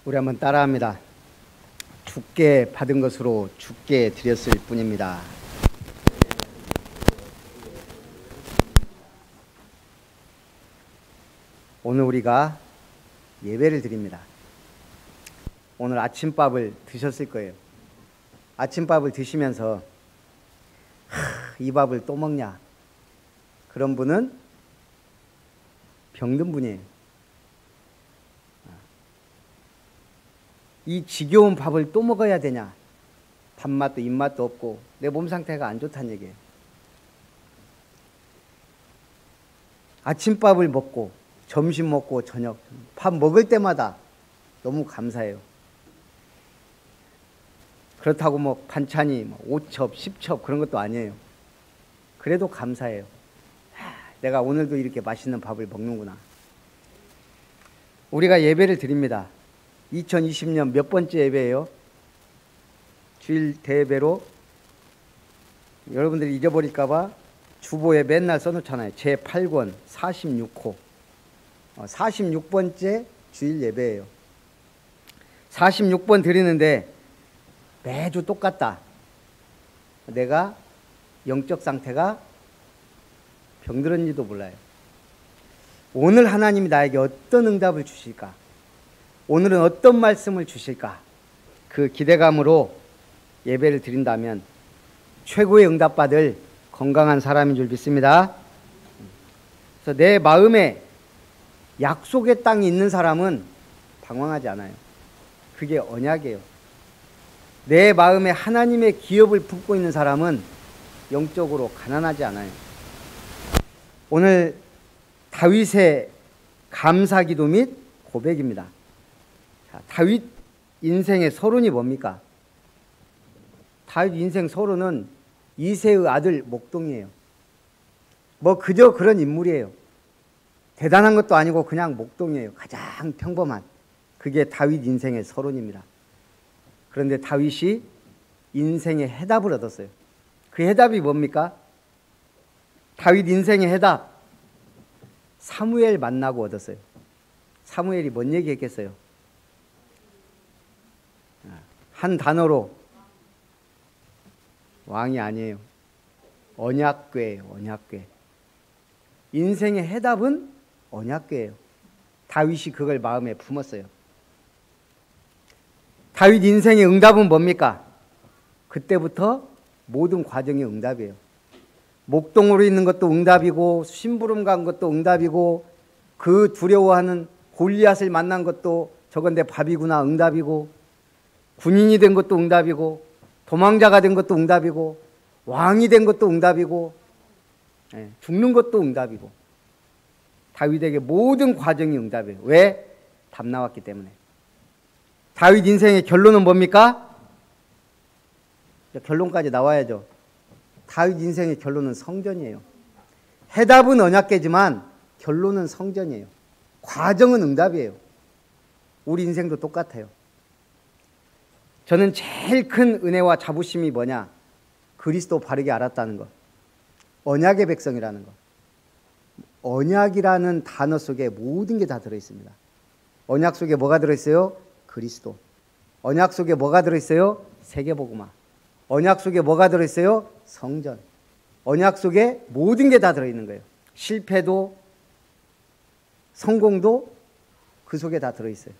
우리 한번 따라합니다. 주께 받은 것으로 주께 드렸을 뿐입니다. 오늘 우리가 예배를 드립니다. 오늘 아침밥을 드셨을 거예요. 아침밥을 드시면서 이 밥을 또 먹냐? 그런 분은 병든 분이에요. 이 지겨운 밥을 또 먹어야 되냐? 밥맛도 입맛도 없고 내 몸 상태가 안 좋다는 얘기예요. 아침밥을 먹고 점심 먹고 저녁 밥 먹을 때마다 너무 감사해요. 그렇다고 뭐 반찬이 5첩, 10첩 그런 것도 아니에요. 그래도 감사해요. 내가 오늘도 이렇게 맛있는 밥을 먹는구나. 우리가 예배를 드립니다. 2020년 몇 번째 예배예요? 주일 대예배로 여러분들이 잊어버릴까봐 주보에 맨날 써놓잖아요. 제8권 46호 46번째 주일 예배예요. 46번 드리는데 매주 똑같다. 내가 영적 상태가 병들었는지도 몰라요. 오늘 하나님이 나에게 어떤 응답을 주실까? 오늘은 어떤 말씀을 주실까? 그 기대감으로 예배를 드린다면 최고의 응답받을 건강한 사람인 줄 믿습니다. 그래서 내 마음에 약속의 땅이 있는 사람은 방황하지 않아요. 그게 언약이에요. 내 마음에 하나님의 기업을 품고 있는 사람은 영적으로 가난하지 않아요. 오늘 다윗의 감사기도 및 고백입니다. 자, 다윗 인생의 서론이 뭡니까? 다윗 인생 서론은 이새의 아들 목동이에요. 뭐 그저 그런 인물이에요. 대단한 것도 아니고 그냥 목동이에요. 가장 평범한. 그게 다윗 인생의 서론입니다. 그런데 다윗이 인생의 해답을 얻었어요. 그 해답이 뭡니까? 다윗 인생의 해답. 사무엘 만나고 얻었어요. 사무엘이 뭔 얘기 했겠어요? 한 단어로 왕이 아니에요. 언약궤예요. 언약궤. 인생의 해답은 언약궤예요. 다윗이 그걸 마음에 품었어요. 다윗 인생의 응답은 뭡니까? 그때부터 모든 과정이 응답이에요. 목동으로 있는 것도 응답이고 심부름 간 것도 응답이고 그 두려워하는 골리앗을 만난 것도 저건 내 밥이구나 응답이고 군인이 된 것도 응답이고 도망자가 된 것도 응답이고 왕이 된 것도 응답이고 죽는 것도 응답이고 다윗에게 모든 과정이 응답이에요. 왜? 답 나왔기 때문에. 다윗 인생의 결론은 뭡니까? 결론까지 나와야죠. 다윗 인생의 결론은 성전이에요. 해답은 언약궤지만 결론은 성전이에요. 과정은 응답이에요. 우리 인생도 똑같아요. 저는 제일 큰 은혜와 자부심이 뭐냐? 그리스도 바르게 알았다는 것. 언약의 백성이라는 것. 언약이라는 단어 속에 모든 게 다 들어있습니다. 언약 속에 뭐가 들어있어요? 그리스도. 언약 속에 뭐가 들어있어요? 세계복음화. 언약 속에 뭐가 들어있어요? 성전. 언약 속에 모든 게 다 들어있는 거예요. 실패도 성공도 그 속에 다 들어있어요.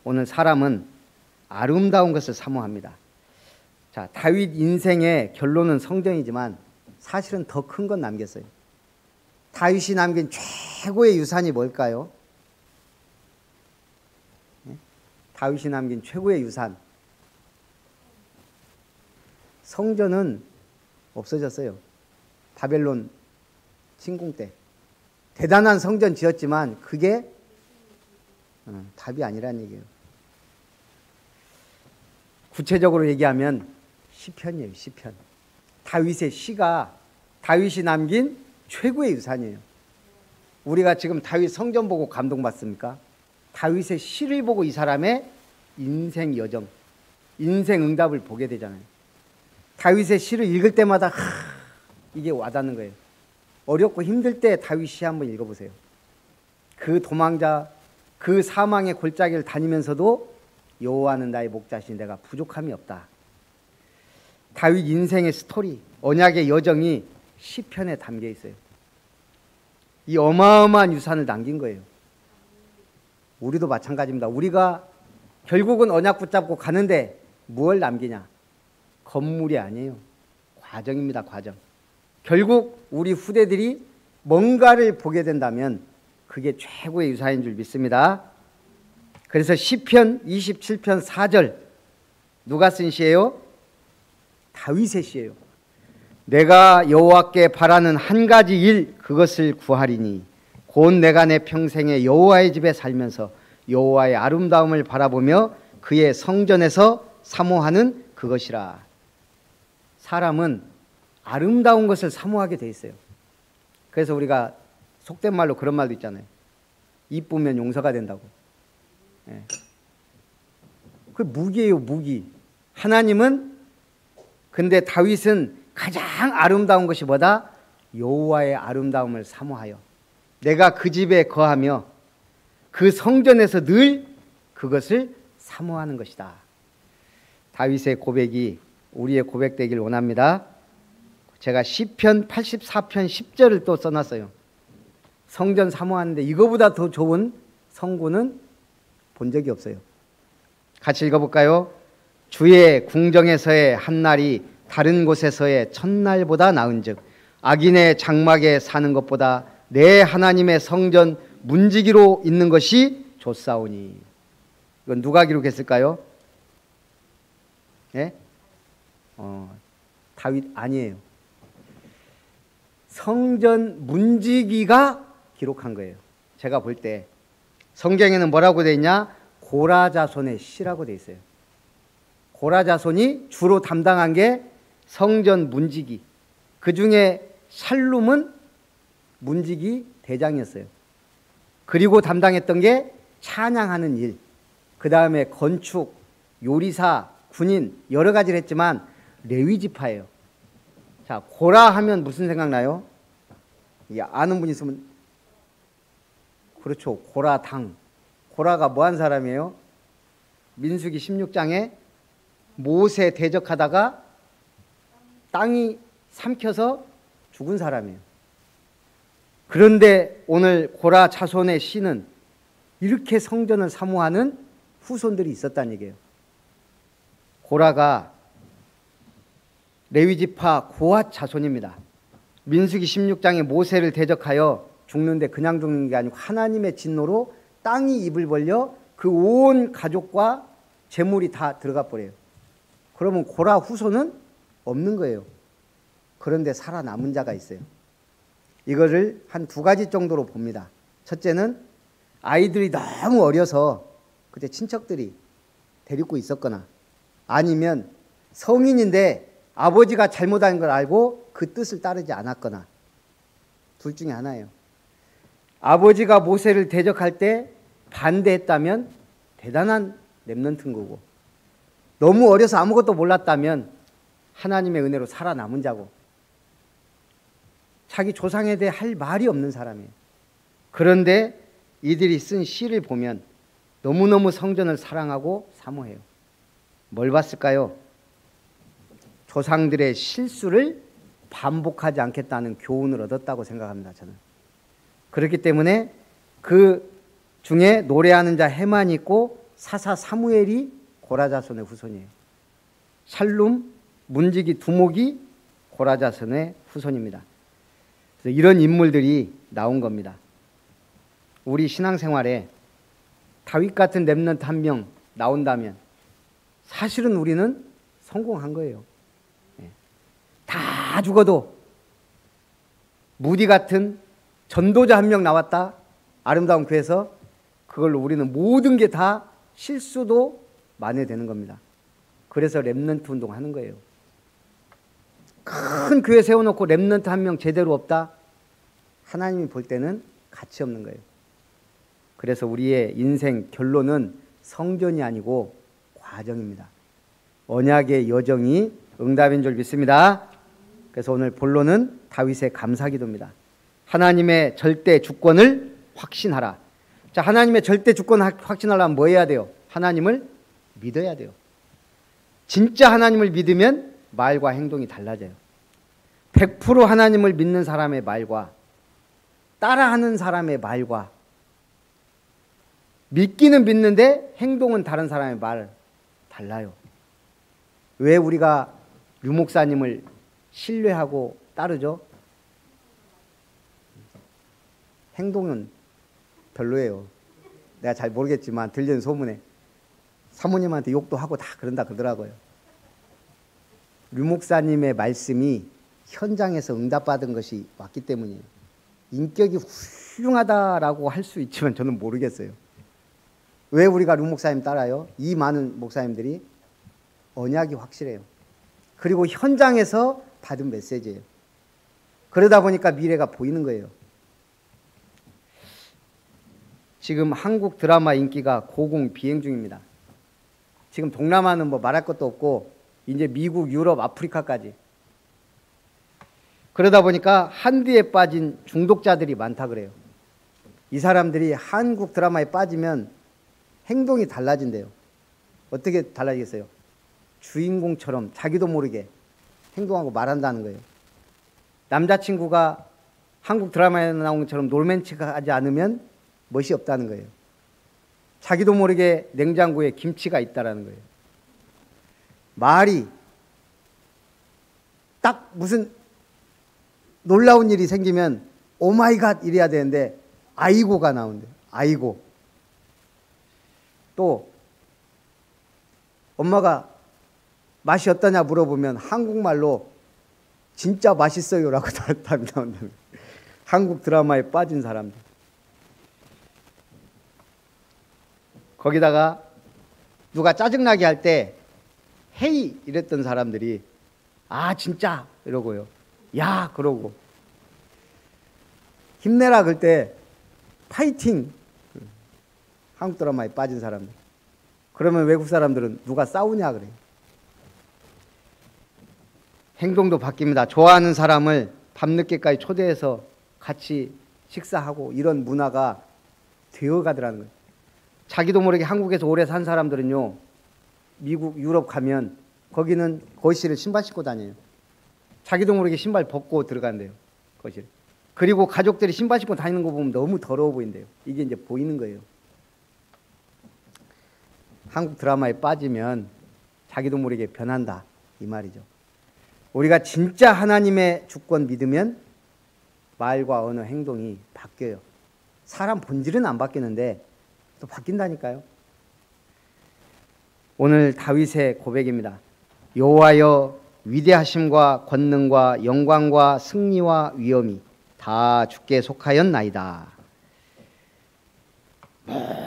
오늘 사람은 아름다운 것을 사모합니다. 자, 다윗 인생의 결론은 성전이지만 사실은 더 큰 건 남겼어요. 다윗이 남긴 최고의 유산이 뭘까요? 다윗이 남긴 최고의 유산. 성전은 없어졌어요. 바벨론 침공 때. 대단한 성전 지었지만 그게 답이 아니라는 얘기예요. 구체적으로 얘기하면 시편이에요. 시편. 다윗의 시가 다윗이 남긴 최고의 유산이에요. 우리가 지금 다윗 성전 보고 감동받습니까? 다윗의 시를 보고 이 사람의 인생 여정, 인생 응답을 보게 되잖아요. 다윗의 시를 읽을 때마다 이게 와닿는 거예요. 어렵고 힘들 때 다윗 시 한번 읽어보세요. 그 도망자, 그 사망의 골짜기를 다니면서도 여호와는 나의 목자시니 내가 부족함이 없다. 다윗 인생의 스토리, 언약의 여정이 시편에 담겨 있어요. 이 어마어마한 유산을 남긴 거예요. 우리도 마찬가지입니다. 우리가 결국은 언약 붙잡고 가는데 무엇을 남기냐? 건물이 아니에요. 과정입니다. 과정. 결국 우리 후대들이 뭔가를 보게 된다면 그게 최고의 유산인 줄 믿습니다. 그래서 시편 27편 4절 누가 쓴 시예요? 다윗의 시예요. 내가 여호와께 바라는 한 가지 일 그것을 구하리니 곧 내가 내 평생에 여호와의 집에 살면서 여호와의 아름다움을 바라보며 그의 성전에서 사모하는 그것이라. 사람은 아름다운 것을 사모하게 돼 있어요. 그래서 우리가 속된 말로 그런 말도 있잖아요. 이쁘면 용서가 된다고. 예. 그 무기예요, 무기. 하나님은 근데 다윗은 가장 아름다운 것이 뭐다? 여호와의 아름다움을 사모하여 내가 그 집에 거하며 그 성전에서 늘 그것을 사모하는 것이다. 다윗의 고백이 우리의 고백되길 원합니다. 제가 시편 84편 10절을 또 써놨어요. 성전 사모하는데 이거보다 더 좋은 성구는 본 적이 없어요. 같이 읽어볼까요? 주의 궁정에서의 한날이 다른 곳에서의 첫날보다 나은즉 악인의 장막에 사는 것보다 내 하나님의 성전 문지기로 있는 것이 좋사오니. 이건 누가 기록했을까요? 예? 다윗 아니에요. 성전 문지기가 기록한 거예요. 제가 볼 때 성경에는 뭐라고 돼 있냐? 고라자손의 시라고 돼 있어요. 고라자손이 주로 담당한 게 성전 문지기. 그 중에 샬룸은 문지기 대장이었어요. 그리고 담당했던 게 찬양하는 일, 그 다음에 건축, 요리사, 군인 여러 가지를 했지만 레위 지파예요. 자, 고라 하면 무슨 생각나요? 아는 분 있으면 그렇죠. 고라당. 고라가 뭐한 사람이에요? 민수기 16장에 모세 대적하다가 땅이 삼켜서 죽은 사람이에요. 그런데 오늘 고라 자손의 씨는 이렇게 성전을 사모하는 후손들이 있었다는 얘기예요. 고라가 레위지파 고앗 자손입니다. 민수기 16장에 모세를 대적하여 죽는데 그냥 죽는 게 아니고 하나님의 진노로 땅이 입을 벌려 그 온 가족과 재물이 다 들어가 버려요. 그러면 고라 후손은 없는 거예요. 그런데 살아남은 자가 있어요. 이거를 한 두 가지 정도로 봅니다. 첫째는 아이들이 너무 어려서 그때 친척들이 데리고 있었거나 아니면 성인인데 아버지가 잘못한 걸 알고 그 뜻을 따르지 않았거나 둘 중에 하나예요. 아버지가 모세를 대적할 때 반대했다면 대단한 렘넌트인 거고 너무 어려서 아무것도 몰랐다면 하나님의 은혜로 살아남은 자고 자기 조상에 대해 할 말이 없는 사람이에요. 그런데 이들이 쓴 시를 보면 너무너무 성전을 사랑하고 사모해요. 뭘 봤을까요? 조상들의 실수를 반복하지 않겠다는 교훈을 얻었다고 생각합니다. 저는. 그렇기 때문에 그 중에 노래하는 자 헤만이 있고 사사 사무엘이 고라자손의 후손이에요. 샬룸, 문지기, 두목이 고라자손의 후손입니다. 그래서 이런 인물들이 나온 겁니다. 우리 신앙생활에 다윗 같은 렘넌트 한 명 나온다면 사실은 우리는 성공한 거예요. 다 죽어도 무디 같은 전도자 한 명 나왔다. 아름다운 교회에서 그걸로 우리는 모든 게 다 실수도 만회되는 겁니다. 그래서 렘넌트 운동하는 거예요. 큰 교회 세워놓고 렘넌트 한 명 제대로 없다? 하나님이 볼 때는 가치 없는 거예요. 그래서 우리의 인생 결론은 성전이 아니고 과정입니다. 언약의 여정이 응답인 줄 믿습니다. 그래서 오늘 본론은 다윗의 감사기도입니다. 하나님의 절대 주권을 확신하라. 자, 하나님의 절대 주권 확신하려면 뭐 해야 돼요? 하나님을 믿어야 돼요. 진짜 하나님을 믿으면 말과 행동이 달라져요. 100% 하나님을 믿는 사람의 말과 따라하는 사람의 말과 믿기는 믿는데 행동은 다른 사람의 말 달라요. 왜 우리가 류 목사님을 신뢰하고 따르죠? 행동은 별로예요. 내가 잘 모르겠지만 들리는 소문에 사모님한테 욕도 하고 다 그런다 그러더라고요. 류 목사님의 말씀이 현장에서 응답받은 것이 왔기 때문이에요. 인격이 훌륭하다라고 할 수 있지만 저는 모르겠어요. 왜 우리가 류 목사님 따라요? 이 많은 목사님들이 언약이 확실해요. 그리고 현장에서 받은 메시지예요. 그러다 보니까 미래가 보이는 거예요. 지금 한국 드라마 인기가 고공비행 중입니다. 지금 동남아는 뭐 말할 것도 없고 이제 미국, 유럽, 아프리카까지. 그러다 보니까 한디에 빠진 중독자들이 많다 그래요. 이 사람들이 한국 드라마에 빠지면 행동이 달라진대요. 어떻게 달라지겠어요? 주인공처럼 자기도 모르게 행동하고 말한다는 거예요. 남자친구가 한국 드라마에 나온 것처럼 로맨틱하지 않으면 멋이 없다는 거예요. 자기도 모르게 냉장고에 김치가 있다라는 거예요. 말이 딱 무슨 놀라운 일이 생기면 오마이갓 이래야 되는데 아이고가 나온대요. 아이고. 또 엄마가 맛이 어떠냐 물어보면 한국말로 진짜 맛있어요라고 답이 나온다는 거예요. 한국 드라마에 빠진 사람들. 거기다가 누가 짜증나게 할 때 헤이 이랬던 사람들이 아 진짜 이러고요. 야 그러고 힘내라 그럴 때 파이팅. 한국 드라마에 빠진 사람들. 그러면 외국 사람들은 누가 싸우냐 그래요. 행동도 바뀝니다. 좋아하는 사람을 밤늦게까지 초대해서 같이 식사하고 이런 문화가 되어가더라는 거예요. 자기도 모르게 한국에서 오래 산 사람들은요. 미국, 유럽 가면 거기는 거실을 신발 신고 다녀요. 자기도 모르게 신발 벗고 들어간대요. 거실. 그리고 가족들이 신발 신고 다니는 거 보면 너무 더러워 보인대요. 이게 이제 보이는 거예요. 한국 드라마에 빠지면 자기도 모르게 변한다. 이 말이죠. 우리가 진짜 하나님의 주권 믿으면 말과 언어, 행동이 바뀌어요. 사람 본질은 안 바뀌는데 또 바뀐다니까요. 오늘 다윗의 고백입니다. 여호와여 위대하심과 권능과 영광과 승리와 위엄이 다 주께 속하였나이다.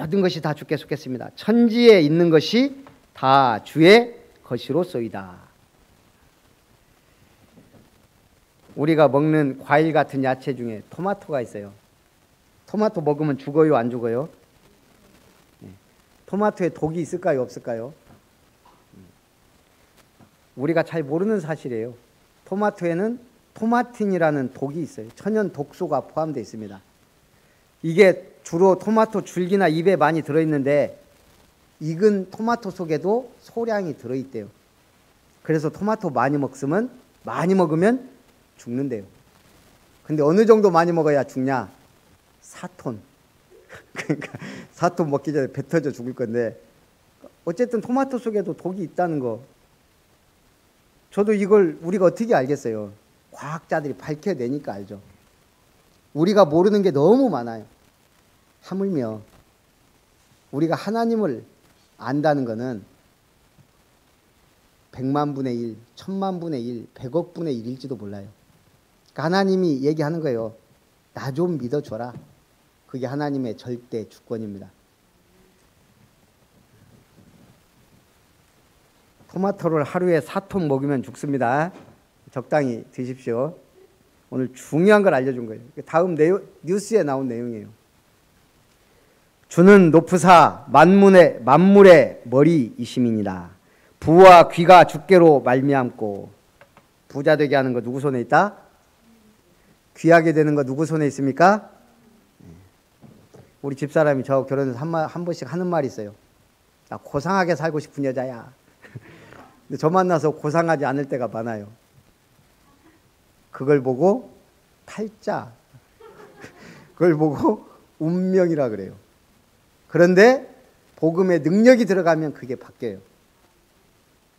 모든 것이 다 주께 속했습니다. 천지에 있는 것이 다 주의 것이로소이다. 우리가 먹는 과일 같은 야채 중에 토마토가 있어요. 토마토 먹으면 죽어요, 안 죽어요? 토마토에 독이 있을까요, 없을까요? 우리가 잘 모르는 사실이에요. 토마토에는 토마틴이라는 독이 있어요. 천연 독소가 포함되어 있습니다. 이게 주로 토마토 줄기나 잎에 많이 들어있는데 익은 토마토 속에도 소량이 들어있대요. 그래서 토마토 많이 먹으면 죽는데요. 근데 어느 정도 많이 먹어야 죽냐? 4톤. 그러니까 4톤 먹기 전에 배 터져 죽을 건데 어쨌든 토마토 속에도 독이 있다는 거. 저도 이걸 우리가 어떻게 알겠어요? 과학자들이 밝혀내니까 알죠. 우리가 모르는 게 너무 많아요. 하물며 우리가 하나님을 안다는 거는 100만 분의 1, 1000만 분의 1, 100억 분의 1일지도 몰라요. 그러니까 하나님이 얘기하는 거예요. 나 좀 믿어줘라. 그게 하나님의 절대 주권입니다. 토마토를 하루에 4톤 먹으면 죽습니다. 적당히 드십시오. 오늘 중요한 걸 알려준 거예요. 다음 뉴스에 나온 내용이에요. 주는 높으사 만물의 머리이심이니라. 부와 귀가 주께로 말미암고. 부자 되게 하는 거 누구 손에 있다? 귀하게 되는 거 누구 손에 있습니까? 우리 집사람이 저 결혼해서 한 번씩 하는 말이 있어요. 나 고상하게 살고 싶은 여자야. 근데 저 만나서 고상하지 않을 때가 많아요. 그걸 보고 팔자, 그걸 보고 운명이라 그래요. 그런데 복음의 능력이 들어가면 그게 바뀌어요.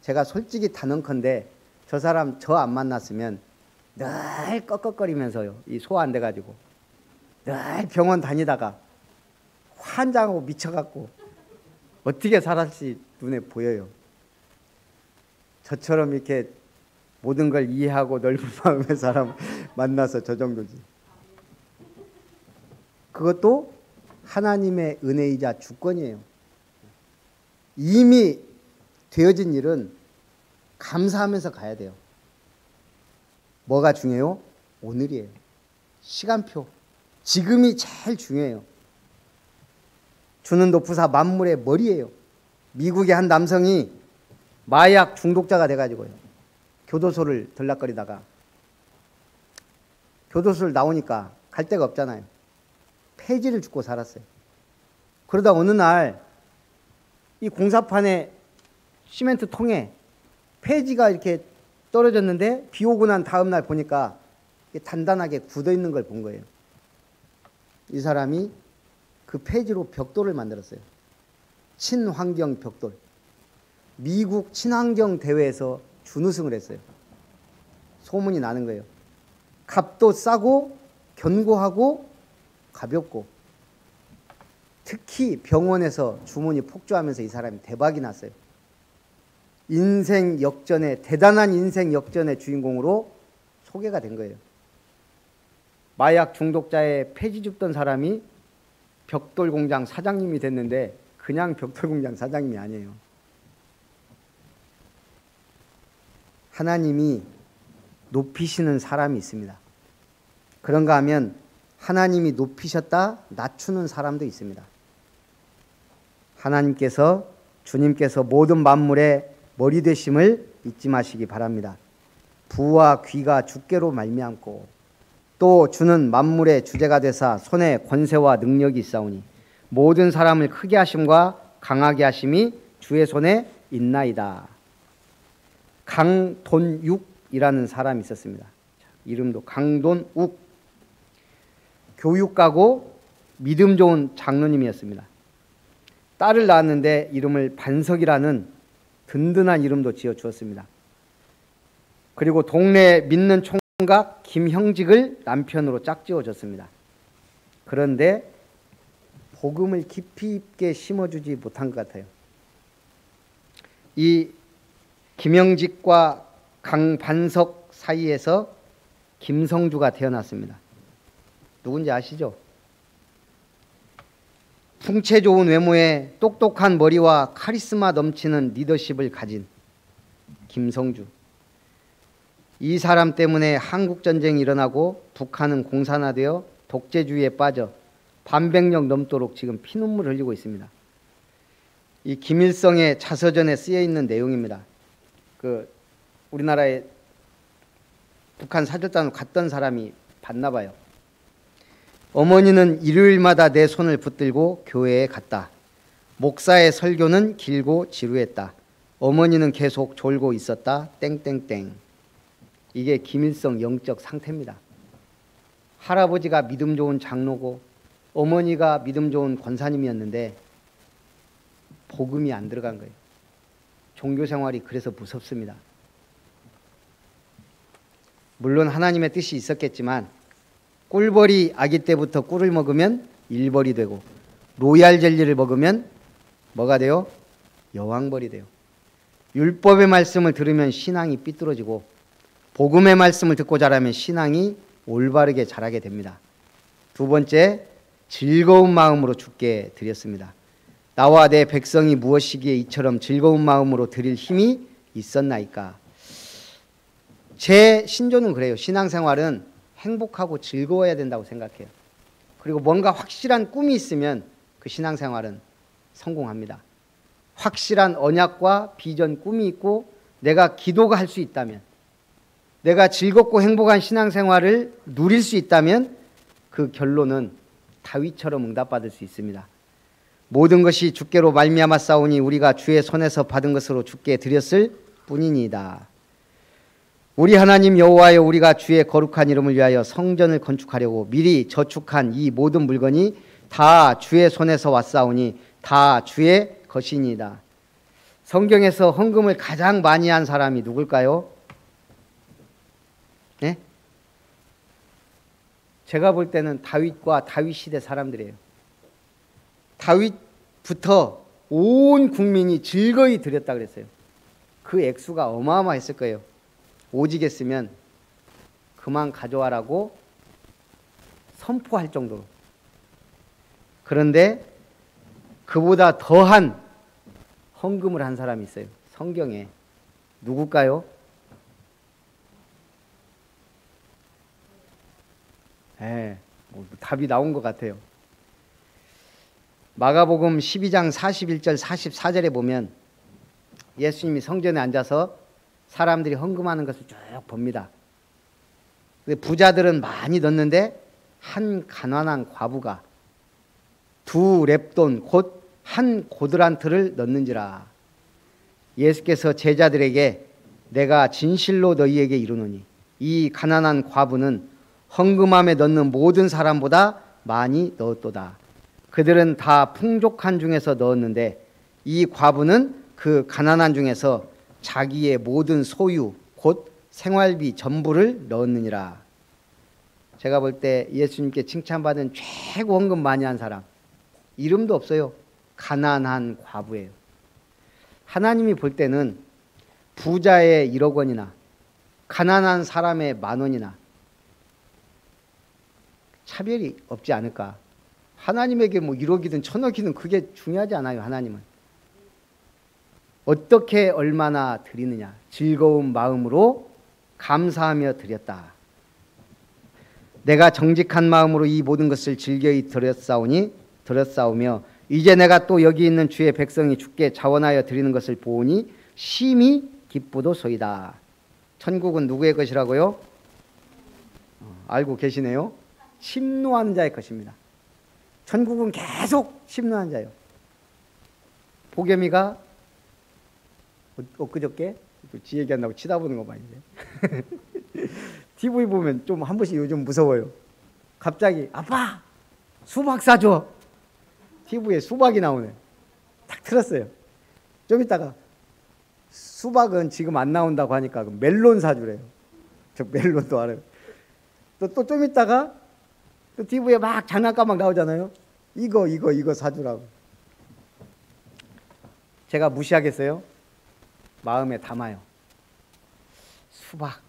제가 솔직히 단언컨대 저 사람 저 안 만났으면 늘 꺽꺽거리면서요. 이 소화 안 돼가지고 늘 병원 다니다가 환장하고 미쳐갖고 어떻게 살았을지 눈에 보여요. 저처럼 이렇게 모든 걸 이해하고 넓은 마음의 사람 만나서 저 정도지. 그것도 하나님의 은혜이자 주권이에요. 이미 되어진 일은 감사하면서 가야 돼요. 뭐가 중요해요? 오늘이에요. 시간표. 지금이 제일 중요해요. 주는 도푸사 만물의 머리예요. 미국의 한 남성이 마약 중독자가 돼가지고요. 교도소를 들락거리다가 교도소를 나오니까 갈 데가 없잖아요. 폐지를 죽고 살았어요. 그러다 어느 날 이 공사판에 시멘트 통에 폐지가 이렇게 떨어졌는데 비 오고 난 다음 날 보니까 단단하게 굳어 있는 걸 본 거예요. 이 사람이 그 폐지로 벽돌을 만들었어요. 친환경 벽돌. 미국 친환경 대회에서 준우승을 했어요. 소문이 나는 거예요. 값도 싸고 견고하고 가볍고, 특히 병원에서 주문이 폭주하면서 이 사람이 대박이 났어요. 인생 역전의, 대단한 인생 역전의 주인공으로 소개가 된 거예요. 마약 중독자의 폐지 줍던 사람이 벽돌 공장 사장님이 됐는데 그냥 벽돌 공장 사장님이 아니에요. 하나님이 높이시는 사람이 있습니다. 그런가 하면 하나님이 높이셨다 낮추는 사람도 있습니다. 하나님께서, 주님께서 모든 만물의 머리 되심을 잊지 마시기 바랍니다. 부와 귀가 주께로 말미암고 또 주는 만물의 주제가 되사 손에 권세와 능력이 있사오니 모든 사람을 크게 하심과 강하게 하심이 주의 손에 있나이다. 강돈욱이라는 사람이 있었습니다. 이름도 강돈욱. 교육가고 믿음 좋은 장로님이었습니다. 딸을 낳았는데 이름을 반석이라는 든든한 이름도 지어 주었습니다. 그리고 동네 믿는 총각 김형직을 남편으로 짝지어 줬습니다. 그런데 복음을 깊이 있게 심어주지 못한 것 같아요. 이 김형직과 강반석 사이에서 김성주가 태어났습니다. 누군지 아시죠? 풍채 좋은 외모에 똑똑한 머리와 카리스마 넘치는 리더십을 가진 김성주. 이 사람 때문에 한국전쟁이 일어나고 북한은 공산화되어 독재주의에 빠져 반백년 넘도록 지금 피눈물을 흘리고 있습니다. 이 김일성의 자서전에 쓰여 있는 내용입니다. 우리나라에 북한 사절단을 갔던 사람이 봤나 봐요. 어머니는 일요일마다 내 손을 붙들고 교회에 갔다. 목사의 설교는 길고 지루했다. 어머니는 계속 졸고 있었다. 땡땡땡. 이게 김일성 영적 상태입니다. 할아버지가 믿음 좋은 장로고 어머니가 믿음 좋은 권사님이었는데 복음이 안 들어간 거예요. 종교 생활이 그래서 무섭습니다. 물론 하나님의 뜻이 있었겠지만 꿀벌이 아기 때부터 꿀을 먹으면 일벌이 되고 로얄 젤리를 먹으면 뭐가 돼요? 여왕벌이 돼요. 율법의 말씀을 들으면 신앙이 삐뚤어지고 복음의 말씀을 듣고 자라면 신앙이 올바르게 자라게 됩니다. 두 번째, 즐거운 마음으로 주께 드렸습니다. 나와 내 백성이 무엇이기에 이처럼 즐거운 마음으로 드릴 힘이 있었나이까. 제 신조는 그래요. 신앙생활은 행복하고 즐거워야 된다고 생각해요. 그리고 뭔가 확실한 꿈이 있으면 그 신앙생활은 성공합니다. 확실한 언약과 비전, 꿈이 있고 내가 기도가 할 수 있다면, 내가 즐겁고 행복한 신앙생활을 누릴 수 있다면 그 결론은 다윗처럼 응답받을 수 있습니다. 모든 것이 주께로 말미암아 싸우니 우리가 주의 손에서 받은 것으로 주께 드렸을 뿐이니이다. 우리 하나님 여호와여, 우리가 주의 거룩한 이름을 위하여 성전을 건축하려고 미리 저축한 이 모든 물건이 다 주의 손에서 왔사오니 다 주의 것이니이다. 성경에서 헌금을 가장 많이 한 사람이 누굴까요? 네? 제가 볼 때는 다윗과 다윗 시대 사람들이에요. 다윗부터 온 국민이 즐거이 드렸다 그랬어요. 그 액수가 어마어마했을 거예요. 오지겠으면 그만 가져와라고 선포할 정도로. 그런데 그보다 더한 헌금을 한 사람이 있어요. 성경에. 누굴까요? 답이 나온 것 같아요. 마가복음 12장 41절 44절에 보면 예수님이 성전에 앉아서 사람들이 헌금하는 것을 쭉 봅니다. 부자들은 많이 넣는데 한 가난한 과부가 2렙돈 곧 한 고드란트를 넣는지라. 예수께서 제자들에게 내가 진실로 너희에게 이르노니 이 가난한 과부는 헌금함에 넣는 모든 사람보다 많이 넣었도다. 그들은 다 풍족한 중에서 넣었는데 이 과부는 그 가난한 중에서 자기의 모든 소유 곧 생활비 전부를 넣었느니라. 제가 볼 때 예수님께 칭찬받은 최고 헌금 많이 한 사람, 이름도 없어요. 가난한 과부예요. 하나님이 볼 때는 부자의 1억 원이나 가난한 사람의 10,000원이나 차별이 없지 않을까. 하나님에게 뭐 1억이든 1,000억이든 그게 중요하지 않아요. 하나님은 어떻게 얼마나 드리느냐, 즐거운 마음으로 감사하며 드렸다. 내가 정직한 마음으로 이 모든 것을 즐거이 드렸사오며 이제 내가 또 여기 있는 주의 백성이 주께 자원하여 드리는 것을 보니 심히 기쁘도소이다. 천국은 누구의 것이라고요? 알고 계시네요. 심노하는 자의 것입니다. 천국은 계속 심노하는 자예요. 보겸이가 엊그저께 지 얘기한다고 치다보는 거 많이 해. TV 보면 좀 한 번씩 요즘 무서워요. 갑자기 아빠 수박 사줘. TV에 수박이 나오네. 딱 틀었어요. 좀 이따가 수박은 지금 안 나온다고 하니까 멜론 사주래요. 저 멜론도 알아요. 또 좀 이따가 또 TV에 막 장난감 막 나오잖아요. 이거 사주라고. 제가 무시하겠어요? 마음에 담아요. 수박.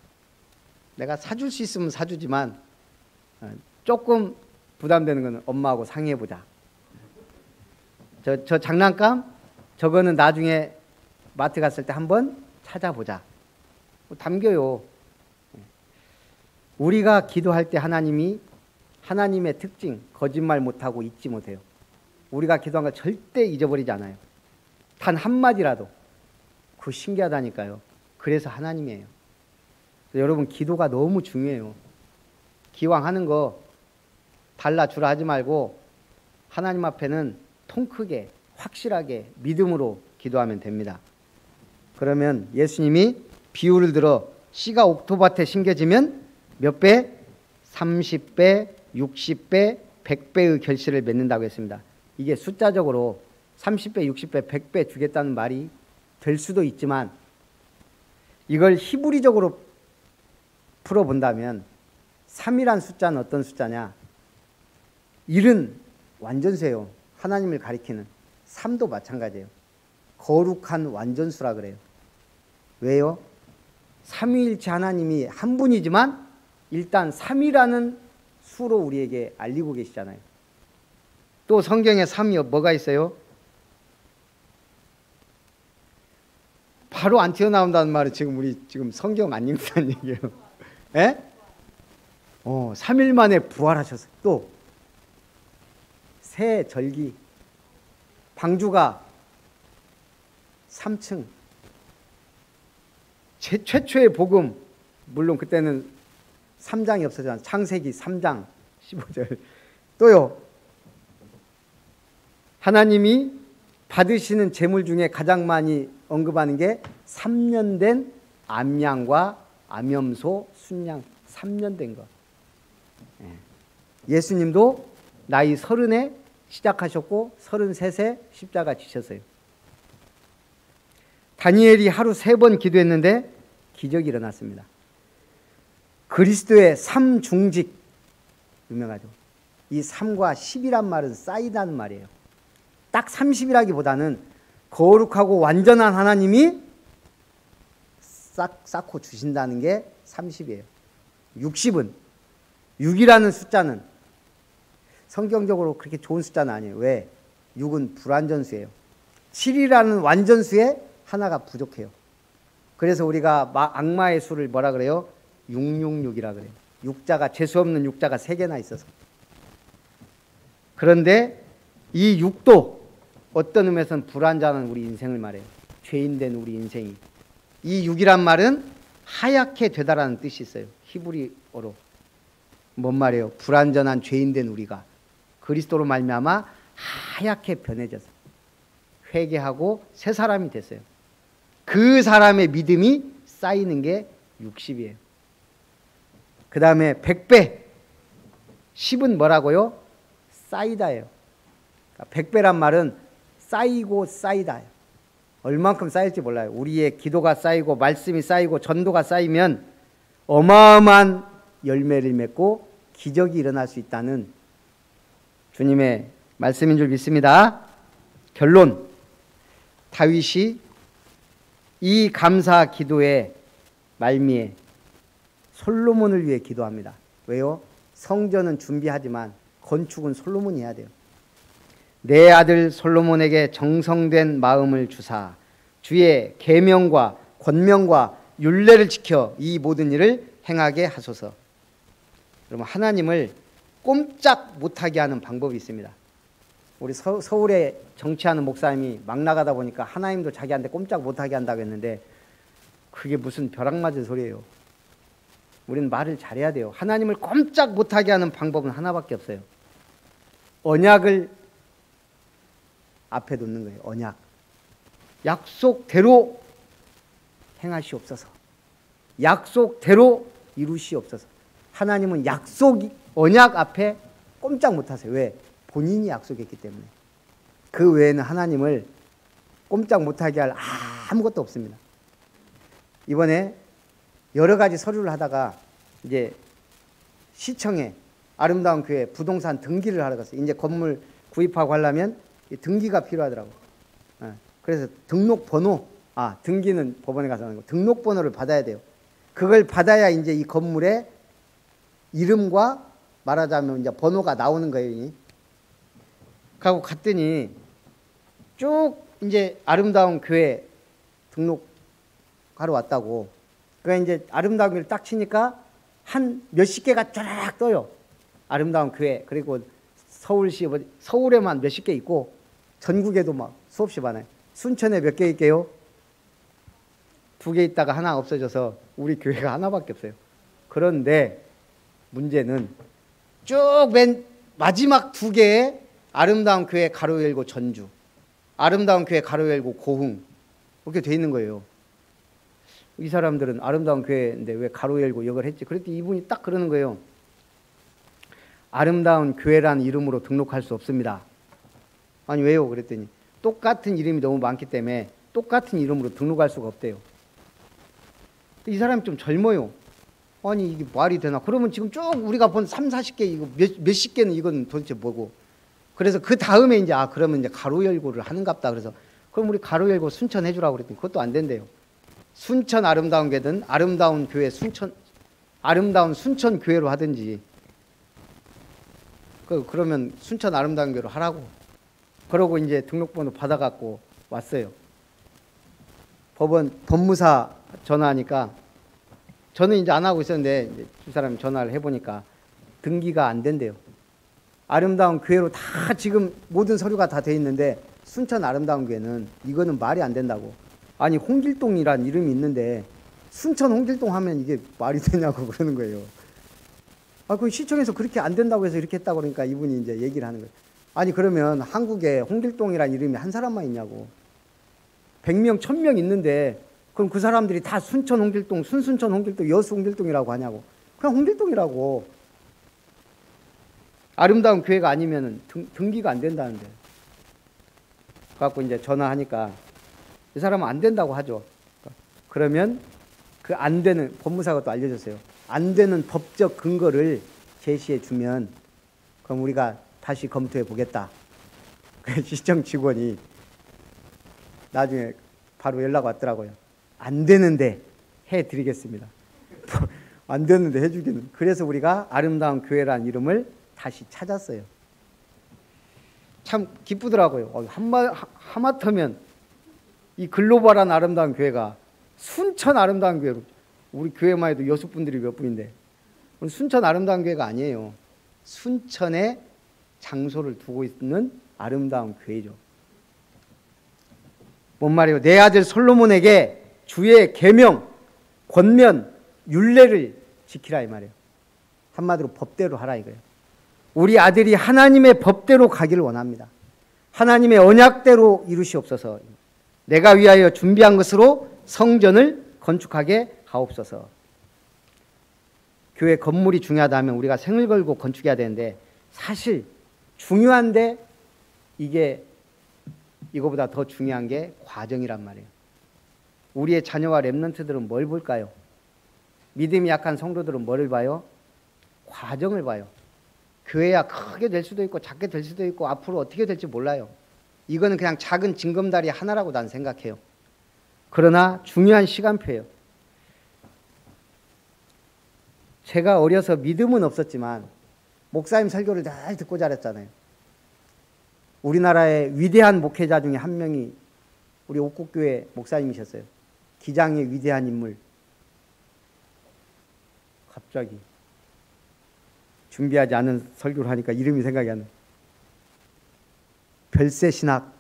내가 사줄 수 있으면 사주지만 조금 부담되는 거는 엄마하고 상의해보자. 저 장난감 저거는 나중에 마트 갔을 때 한번 찾아보자. 담겨요. 우리가 기도할 때 하나님이 하나님의 특징 거짓말 못하고 잊지 못해요. 우리가 기도한 거 절대 잊어버리지 않아요. 단 한마디라도. 그거 신기하다니까요. 그래서 하나님이에요. 여러분 기도가 너무 중요해요. 기왕 하는 거 달라주라 하지 말고 하나님 앞에는 통 크게 확실하게 믿음으로 기도하면 됩니다. 그러면 예수님이 비유를 들어 씨가 옥토밭에 심겨지면 몇 배? 30배, 60배, 100배의 결실을 맺는다고 했습니다. 이게 숫자적으로 30배, 60배, 100배 주겠다는 말이 될 수도 있지만 이걸 히브리적으로 풀어본다면 3이란 숫자는 어떤 숫자냐? 1은 완전수예요. 하나님을 가리키는. 3도 마찬가지예요. 거룩한 완전수라 그래요. 왜요? 삼위일체 하나님이 한 분이지만 일단 3이라는 수로 우리에게 알리고 계시잖아요. 또 성경에 3이 뭐가 있어요? 바로 안 튀어나온다는 말은 지금 우리 성경 안 읽는다는 얘기예요. 예? 3일 만에 부활하셨어요. 또 새 절기, 방주가 3층, 최초의 복음, 물론 그때는 3장이 없었잖아요. 창세기 3장 15절. 또요, 하나님이 받으시는 제물 중에 가장 많이 언급하는 게 3년 된 암양과 암염소, 순양 3년 된 거. 예수님도 나이 30에 시작하셨고 33에 십자가 지셨어요. 다니엘이 하루 3번 기도했는데 기적이 일어났습니다. 그리스도의 삼중직 유명하죠. 이 3과 10이란 말은 쌓이다는 말이에요. 딱 30이라기보다는 거룩하고 완전한 하나님이 쌓고 주신다는 게 30이에요. 60은 6이라는 숫자는 성경적으로 그렇게 좋은 숫자는 아니에요. 왜? 6은 불완전수예요. 7이라는 완전수에 하나가 부족해요. 그래서 우리가 악마의 수를 뭐라 그래요? 666이라 그래요. 육자가 재수 없는 육자가 3개나 있어서. 그런데 이 6도 어떤 의미에서는 불완전한 우리 인생을 말해요. 죄인된 우리 인생이. 이 6이란 말은 하얗게 되다라는 뜻이 있어요. 히브리어로. 뭔 말이에요? 불완전한 죄인된 우리가 그리스도로 말미암아 하얗게 변해져서 회개하고 새 사람이 됐어요. 그 사람의 믿음이 쌓이는 게 60이에요. 그 다음에 100배. 10은 뭐라고요? 쌓이다예요. 100배란 말은 쌓이고 쌓이다예요. 얼만큼 쌓일지 몰라요. 우리의 기도가 쌓이고 말씀이 쌓이고 전도가 쌓이면 어마어마한 열매를 맺고 기적이 일어날 수 있다는 주님의 말씀인 줄 믿습니다. 결론. 다윗이 이 감사 기도의 말미에 솔로몬을 위해 기도합니다. 왜요? 성전은 준비하지만 건축은 솔로몬이 해야 돼요. 내 아들 솔로몬에게 정성된 마음을 주사 주의 계명과 권명과 율례를 지켜 이 모든 일을 행하게 하소서. 여러분, 하나님을 꼼짝 못하게 하는 방법이 있습니다. 우리 서울에 정치하는 목사님이 막 나가다 보니까 하나님도 자기한테 꼼짝 못하게 한다고 했는데 그게 무슨 벼락 맞은 소리예요. 우리는 말을 잘해야 돼요. 하나님을 꼼짝 못하게 하는 방법은 하나밖에 없어요. 언약을 앞에 놓는 거예요. 언약. 약속대로 행하시옵소서. 약속대로 이루시옵소서. 하나님은 언약 앞에 꼼짝 못하세요. 왜? 본인이 약속했기 때문에. 그 외에는 하나님을 꼼짝 못하게 할 아무것도 없습니다. 이번에 여러 가지 서류를 하다가 이제 시청에 아름다운 교회 부동산 등기를 하러 갔어요. 이제 건물 구입하고 하려면 등기가 필요하더라고요. 그래서 등록번호, 등기는 법원에 가서 하는 거, 등록번호를 받아야 돼요. 그걸 받아야 이제 이 건물의 이름과 말하자면 이제 번호가 나오는 거예요. 가고 갔더니 쭉 이제 아름다운 교회 등록하러 왔다고. 그러니까 이제 아름다운 교회를 딱 치니까 한 몇십 개가 쫙 떠요. 아름다운 교회. 그리고 서울시, 서울에만 몇십 개 있고 전국에도 막 수없이 많아요. 순천에 몇 개 있게요? 2개 있다가 하나 없어져서 우리 교회가 하나밖에 없어요. 그런데 문제는 쭉 맨 마지막 2개의 아름다운 교회 가로 열고 전주, 아름다운 교회 가로 열고 고흥 이렇게 돼 있는 거예요. 이 사람들은 아름다운 교회인데 왜 가로 열고 이걸 했지? 그랬더니 이분이 딱 그러는 거예요. 아름다운 교회라는 이름으로 등록할 수 없습니다. 아니 왜요? 그랬더니 똑같은 이름이 너무 많기 때문에 똑같은 이름으로 등록할 수가 없대요. 이 사람이 좀 젊어요. 아니 이게 말이 되나? 그러면 지금 쭉 우리가 본 3, 40개 이거 몇십 개는 이건 도대체 뭐고? 그래서 그 다음에 이제 그러면 이제 가로 열고를 하는갑다. 그래서 그럼 우리 가로 열고 순천 해주라고 그랬더니 그것도 안 된대요. 순천 아름다운 교회든 아름다운 교회 아름다운 순천 교회로 하든지 그러면 순천 아름다운 교회로 하라고. 그러고 이제 등록번호 받아갖고 왔어요. 법무사 전화하니까 저는 이제 안 하고 있었는데 이제 두 사람이 전화를 해보니까 등기가 안 된대요. 아름다운 교회로 다 지금 모든 서류가 다 돼 있는데 순천 아름다운 교회는 이거는 말이 안 된다고. 아니 홍길동이란 이름이 있는데 순천 홍길동 하면 이게 말이 되냐고 그러는 거예요. 그 시청에서 그렇게 안 된다고 해서 이렇게 했다고 그러니까 이분이 이제 얘기를 하는 거예요. 아니 그러면 한국에 홍길동이라는 이름이 한 사람만 있냐고. 100명, 1000명 있는데 그럼 그 사람들이 다 순천 홍길동, 순순천 홍길동, 여수 홍길동이라고 하냐고. 그냥 홍길동이라고. 아름다운 교회가 아니면 등기가 안 된다는데. 그래갖고 이제 전화하니까 이 사람은 안 된다고 하죠. 그러면 그 안 되는, 법무사가 또 알려줬어요. 안 되는 법적 근거를 제시해 주면 그럼 우리가 다시 검토해 보겠다. 시청 직원이 나중에 바로 연락 왔더라고요. 안 되는데 해드리겠습니다. 안 되는데 해주기는. 그래서 우리가 아름다운 교회라는 이름을 다시 찾았어요. 참 기쁘더라고요. 하마터면 이 글로벌한 아름다운 교회가 순천 아름다운 교회로, 우리 교회만 해도 여수분들이 몇 분인데 순천 아름다운 교회가 아니에요. 순천에 장소를 두고 있는 아름다운 교회죠. 뭔 말이에요? 내 아들 솔로몬에게 주의 계명, 권면, 율례를 지키라 이 말이에요. 한마디로 법대로 하라 이거예요. 우리 아들이 하나님의 법대로 가기를 원합니다. 하나님의 언약대로 이루시옵소서. 내가 위하여 준비한 것으로 성전을 건축하게 하옵소서. 교회 건물이 중요하다면 우리가 생을 걸고 건축해야 되는데 사실 중요한데 이거보다 더 중요한 게 과정이란 말이에요. 우리의 자녀와 렘넌트들은 뭘 볼까요? 믿음이 약한 성도들은 뭐를 봐요? 과정을 봐요. 교회야 크게 될 수도 있고 작게 될 수도 있고 앞으로 어떻게 될지 몰라요. 이거는 그냥 작은 징검다리 하나라고 난 생각해요. 그러나 중요한 시간표예요. 제가 어려서 믿음은 없었지만 목사님 설교를 잘 듣고 자랐잖아요. 우리나라의 위대한 목회자 중에 한 명이 우리 옥국교회 목사님이셨어요. 기장의 위대한 인물. 갑자기 준비하지 않은 설교를 하니까 이름이 생각이 안 나요. 별세신학.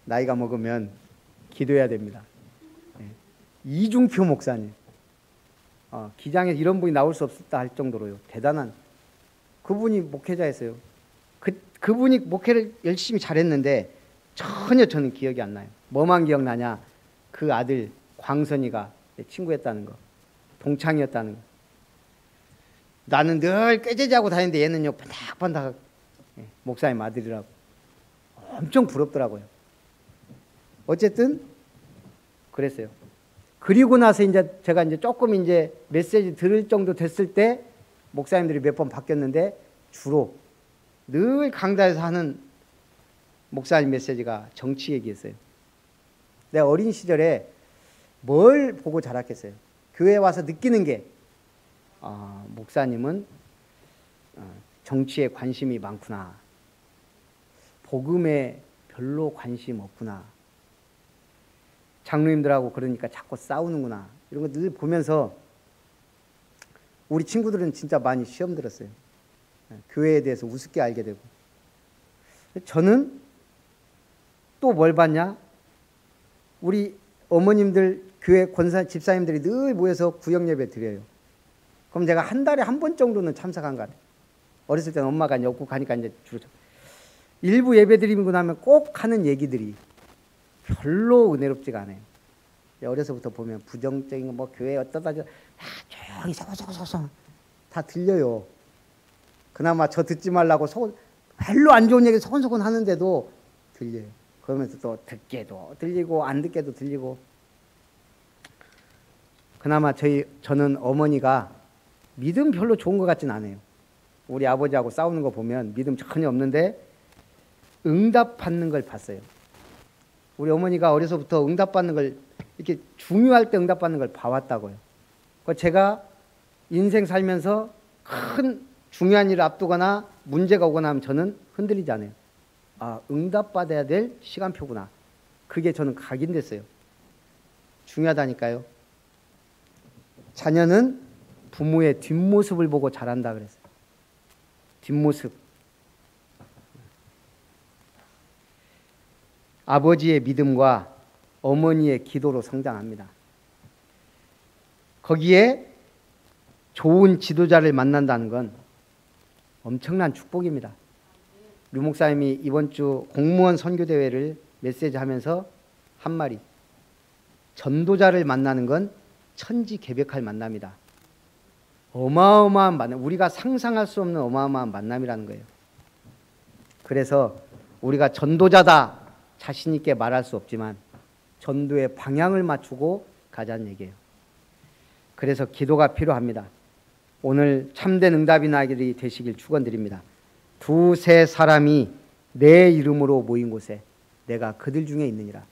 나이가 먹으면 기도해야 됩니다. 이중표 목사님. 기장에 이런 분이 나올 수 없었다 할 정도로요. 대단한. 그분이 목회자였어요. 그분이 목회를 열심히 잘했는데 전혀 저는 기억이 안 나요. 뭐만 기억나냐? 그 아들 광선이가 내 친구였다는 거. 동창이었다는 거. 나는 늘 꾀죄죄하고 다니는데 얘는요 반닥반닥 목사님 아들이라고. 엄청 부럽더라고요. 어쨌든 그랬어요. 그리고 나서 이제 제가 이제 조금 이제 메시지 들을 정도 됐을 때 목사님들이 몇 번 바뀌었는데 주로 늘 강단에서 하는 목사님 메시지가 정치 얘기였어요. 내가 어린 시절에 뭘 보고 자랐겠어요. 교회에 와서 느끼는 게 목사님은 정치에 관심이 많구나. 복음에 별로 관심 없구나. 장로님들하고 그러니까 자꾸 싸우는구나. 이런 거 늘 보면서 우리 친구들은 진짜 많이 시험 들었어요. 교회에 대해서 우습게 알게 되고. 저는 또 뭘 봤냐? 우리 어머님들, 교회 권사, 집사님들이 늘 모여서 구역예배 드려요. 그럼 제가 한 달에 한 번 정도는 참석한 것 같아요. 어렸을 때는 엄마가 이제 없고 가니까 이제 주로 일부 예배 드리고 나면 꼭 하는 얘기들이 별로 은혜롭지가 않아요. 어려서부터 보면 부정적인 거, 뭐 교회 어떠다 다 조용히 소소소소 다 들려요. 그나마 저 듣지 말라고 별로 안 좋은 얘기 소곤소곤 하는데도 들려요. 그러면서 또 듣게도 들리고 안 듣게도 들리고. 그나마 저는 어머니가 믿음 별로 좋은 것 같진 않아요. 우리 아버지하고 싸우는 거 보면 믿음 전혀 없는데 응답받는 걸 봤어요. 우리 어머니가 어려서부터 응답받는 걸 이렇게 중요할 때 응답받는 걸 봐왔다고요. 제가 인생 살면서 큰 중요한 일을 앞두거나 문제가 오거나 하면 저는 흔들리지 않아요. 응답받아야 될 시간표구나. 그게 저는 각인됐어요. 중요하다니까요. 자녀는 부모의 뒷모습을 보고 자란다 그랬어요. 뒷모습. 아버지의 믿음과 어머니의 기도로 성장합니다. 거기에 좋은 지도자를 만난다는 건 엄청난 축복입니다. 류 목사님이 이번 주 공무원 선교대회를 메시지 하면서 한 말이, 전도자를 만나는 건 천지개벽할 만남이다. 어마어마한 만남, 우리가 상상할 수 없는 어마어마한 만남이라는 거예요. 그래서 우리가 전도자다 자신 있게 말할 수 없지만 전도의 방향을 맞추고 가자는 얘기예요. 그래서 기도가 필요합니다. 오늘 참된 응답이 나기를 되시길 축원드립니다. 두세 사람이 내 이름으로 모인 곳에 내가 그들 중에 있느니라.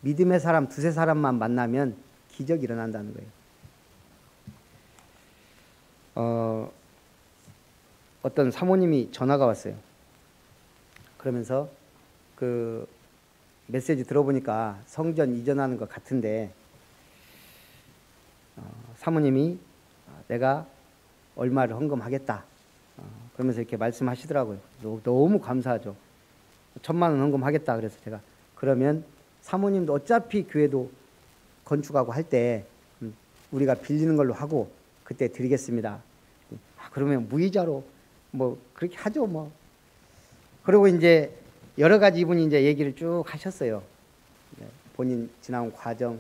믿음의 사람 두세 사람만 만나면 기적이 일어난다는 거예요. 어떤 사모님이 전화가 왔어요. 그러면서 그 메시지 들어보니까 성전 이전하는 것 같은데, 사모님이 내가 얼마를 헌금하겠다 그러면서 이렇게 말씀하시더라고요. 너무 감사하죠. 1,000만 원 헌금하겠다. 그래서 제가, 그러면 사모님도 어차피 교회도 건축하고 할 때 우리가 빌리는 걸로 하고 그때 드리겠습니다. 그러면 무이자로 뭐 그렇게 하죠 뭐. 그리고 이제 여러 가지 이분이 이제 얘기를 쭉 하셨어요. 본인 지나온 과정,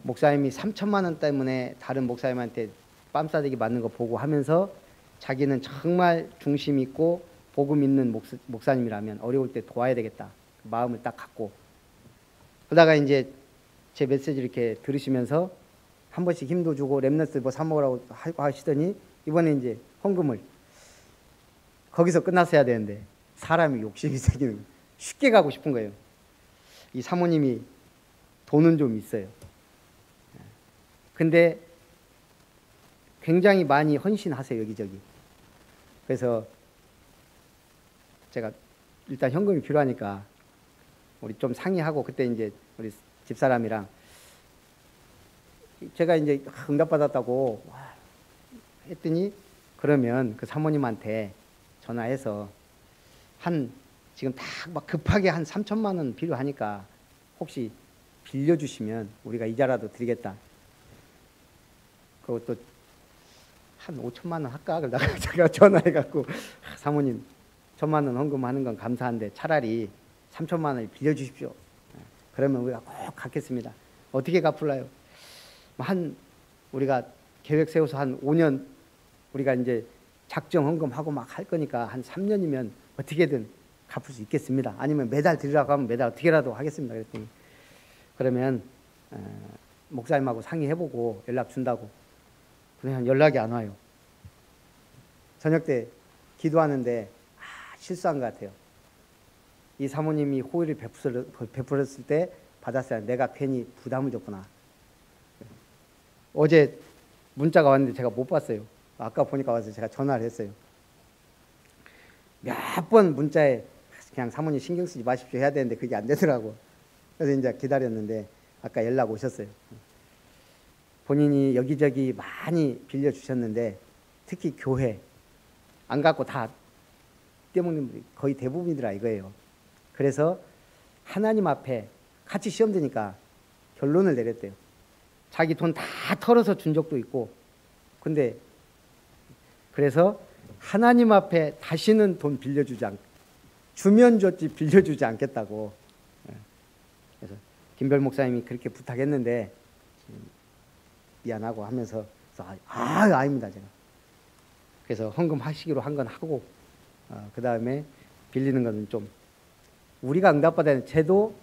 목사님이 3,000만 원 때문에 다른 목사님한테 뺨싸대기 맞는 거 보고 하면서 자기는 정말 중심 있고 복음 있는 목사님이라면 어려울 때 도와야 되겠다 그 마음을 딱 갖고, 그러다가 이제 제 메시지 이렇게 들으시면서 한 번씩 힘도 주고 랩너스 뭐 사 먹으라고 하시더니 이번에 이제 헌금을, 거기서 끝났어야 되는데 사람이 욕심이 생기는 거예요. 쉽게 가고 싶은 거예요. 이 사모님이 돈은 좀 있어요. 근데 굉장히 많이 헌신하세요, 여기저기. 그래서 제가 일단 현금이 필요하니까 우리 좀 상의하고, 그때 이제 우리 집사람이랑 제가 이제 응답받았다고 했더니, 그러면 그 사모님한테 전화해서 지금 딱 막 급하게 한 3,000만 원 필요하니까 혹시 빌려주시면 우리가 이자라도 드리겠다. 그것도 한 5천만 원 할까? 그러다가 제가 전화해갖고, 사모님 1,000만 원 헌금하는 건 감사한데 차라리 3,000만 원을 빌려주십시오. 그러면 우리가 꼭 갚겠습니다. 어떻게 갚을래요? 우리가 계획 세워서 한 5년 우리가 이제 작정 헌금하고 막 할 거니까 한 3년이면 어떻게든 갚을 수 있겠습니다. 아니면 매달 드리라고 하면 매달 어떻게라도 하겠습니다. 그랬더니, 그러면 목사님하고 상의해보고 연락 준다고. 그냥 연락이 안 와요. 저녁 때 기도하는데 실수한 것 같아요. 이 사모님이 호의를 베풀었을 때 받았어야, 내가 괜히 부담을 줬구나. 어제 문자가 왔는데 제가 못 봤어요. 아까 보니까 와서 제가 전화를 했어요. 몇 번 문자에 그냥 사모님 신경 쓰지 마십시오 해야 되는데 그게 안 되더라고. 그래서 이제 기다렸는데 아까 연락 오셨어요. 본인이 여기저기 많이 빌려주셨는데 특히 교회 안 갖고 다 떼먹는 분이 거의 대부분이더라 이거예요. 그래서 하나님 앞에 같이 시험 드니까 결론을 내렸대요. 자기 돈 다 털어서 준 적도 있고, 근데 그래서 하나님 앞에 다시는 돈 빌려주지 주면 줬지 빌려주지 않겠다고. 그래서 김별 목사님이 그렇게 부탁했는데 미안하고 하면서, 아닙니다 제가. 그래서 헌금하시기로 한 건 하고, 그 다음에 빌리는 거는 좀, 우리가 응답받아야 제도,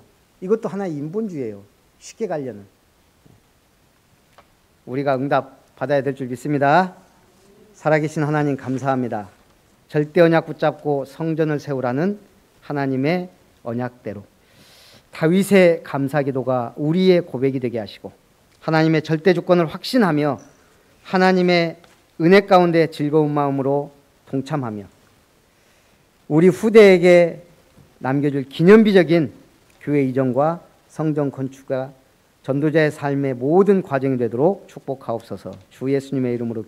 이것도 하나의 인본주의예요. 쉽게 가려는. 우리가 응답 받아야 될 줄 믿습니다. 살아계신 하나님 감사합니다. 절대 언약 붙잡고 성전을 세우라는 하나님의 언약대로 다윗의 감사기도가 우리의 고백이 되게 하시고, 하나님의 절대 주권을 확신하며 하나님의 은혜 가운데 즐거운 마음으로 동참하며 우리 후대에게 남겨줄 기념비적인 교회 이전과 성전 건축과 전도자의 삶의 모든 과정이 되도록 축복하옵소서. 주 예수님의 이름으로